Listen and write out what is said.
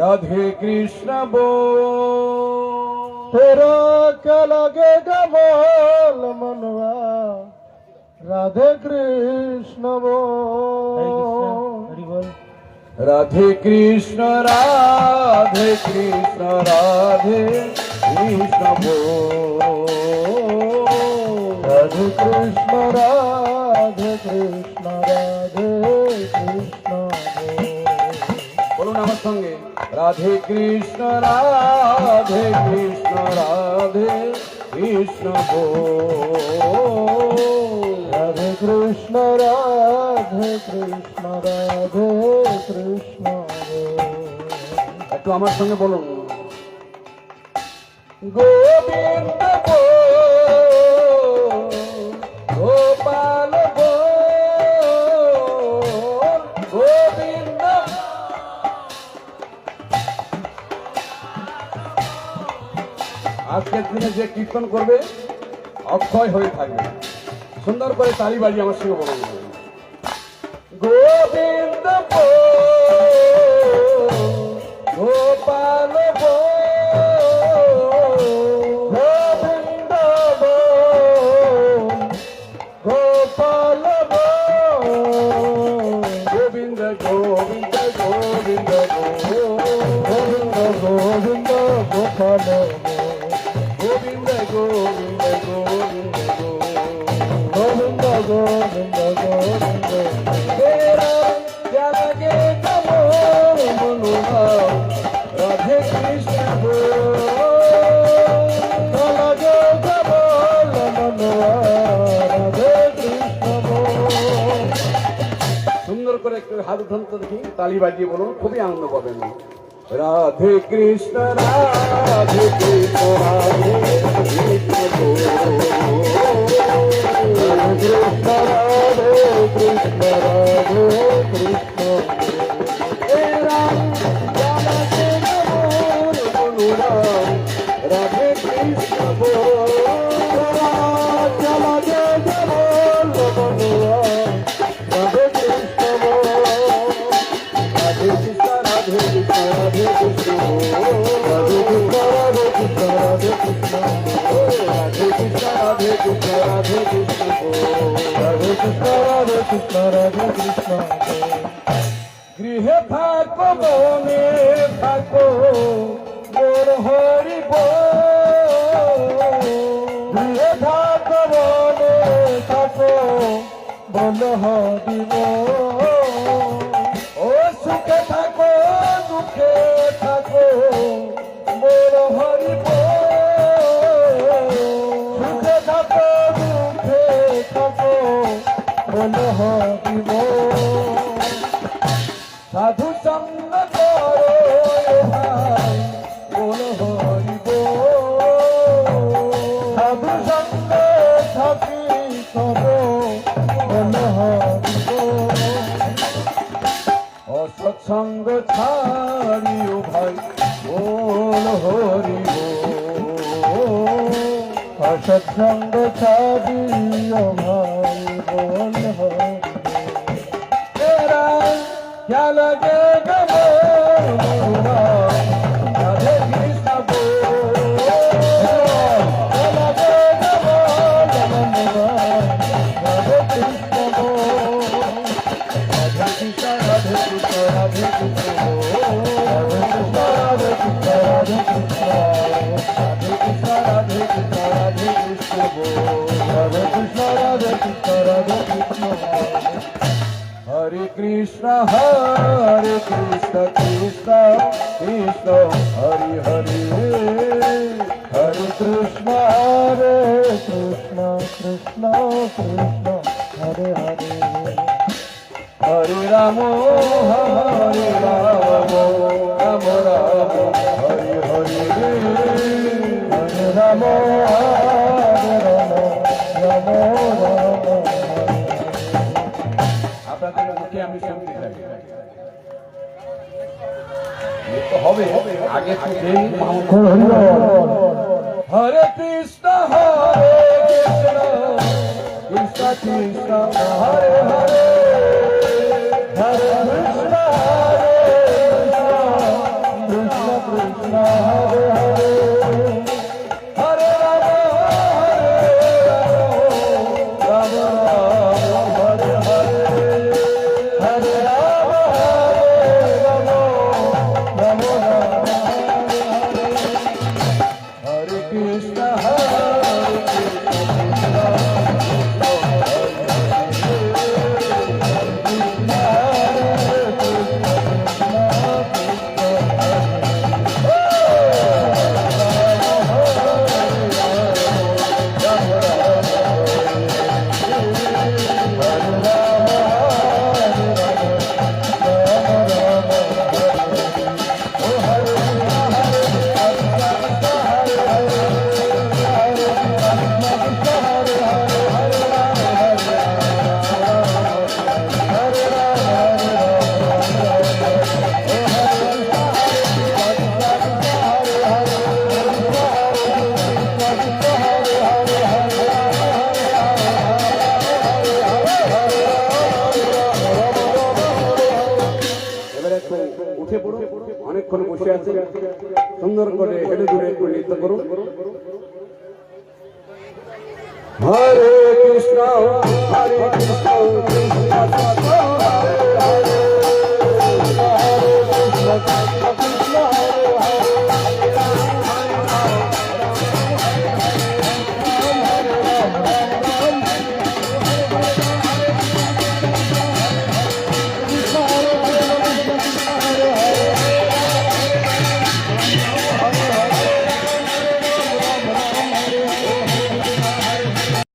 राधे कृष्ण बोल। तेरा क्या लगेगा बोल मनवा, राधे कृष्ण बोल। राधे कृष्ण राधे कृष्ण राधे कृष्ण बोल। राधे कृष्ण राधे कृष्ण राधे कृष्ण बोल। बोलून আমার সঙ্গে राधे कृष्ण राधे कृष्ण राधे कृष्ण बोल। राधे कृष्ण राधे कृष्ण राधे कृष्ण बोल। একটু আমার সঙ্গে বলুন गोविंद बोल, गोपाल बोल, गोविंद। আজকের দিনে যে কীর্তন করবে অক্ষয় হয়ে থাকবে। সুন্দর করে তালি বাজিয়ে আমার সঙ্গে বলুন गोविंद बोल, गोपाल बोल, गोविंद बोल, गोपाल बोल। गोविंद गोविंद गोविंद गोविंद गोविंद गोपाल गोविंद गोविंद गोविंद गोविंद गोविंद गोविंद। तेरा क्या लगेगा मोर मनुआ, राधे कृष्ण बोल। लगे बोल मनवा, राधे कृष्ण बोल। সুন্দর করে একটু হাত উঠান তো দেখি, তালি বাজিয়ে বলুন, খুবই আনন্দ পাবেন। রাধে কৃষ্ণ রাধে কৃষ্ণ রাধে কৃষ্ণ बोल। राधे कृष्ण राधे कृष्ण। तेरा क्या लगेगा मोर मनुआ, राधे कृष्ण बोल। क्या लगे बोल मनवा, राधे कृष्ण बोल। राधे कृष्ण राधे कृष्ण राधे कृष्ण बोल। राधे कृष्ण राधे कृष्ण राधे कृष्ण बोल। राधे कृष्ण राधे कृष्ण राधे कृष्ण बोल। राधे कृष्ण राधे कृष्ण राधे कृष्ण बोल। গৃহে থাকো বনে থাকো मोर हरि बोल। गृहे थाको बने थाको बोल हरि बोल। ও সুখে থাকো दुखे थाको मोर हरि बोल। सुखे थाको दुखे थाको बोल हरि बोल। সাধু সঙ্গ করো ভাই, बोल हरि बोल। साधु संग থাকি কবো बोल हरि बोल। অসৎসঙ্গ ছাড়িও ভাই, বল হরি বল। असत्संग ছাড়িও ভাই बोल हरि बोल। तेरा क्या लगेगा मोर मनुआ, राधे कृष्ण बोल। क्या लगेगा बोल मनवा, राधे कृष्ण बोल। राधे कृष्ण राधे कृष्ण राधे कृष्ण बोल। राधे कृष्ण राधे कृष्ण राधे कृष्ण राधे कृष्ण राधे कृष्ण बोल। राधे कृष्ण राधे कृष्ण राधे कृष्ण बोल। हरे कृष्ण कृष्ण कृष्ण हरि हरे। हरे कृष्ण कृष्ण कृष्ण हरे हरे। हरे राम राम राम हरे हरे। हरे राम राम राम। আপনাদের মুখে আমি শুনতে চাই। তো হবে আগে তো দেন। হরে কৃষ্ণ কৃষ্ণ কৃষ্ণ হরে হরে। हरे Krishna Hare Rama, Hare Rama, Rama Rama, Hare Krishna, Hare Krishna, এবারে একটু উঠে পড়ুন, অনেকক্ষণ বসে আছে, সুন্দর করে হেলে দুলে একটু নৃত্য করুন। হরে কৃষ্ণ হরে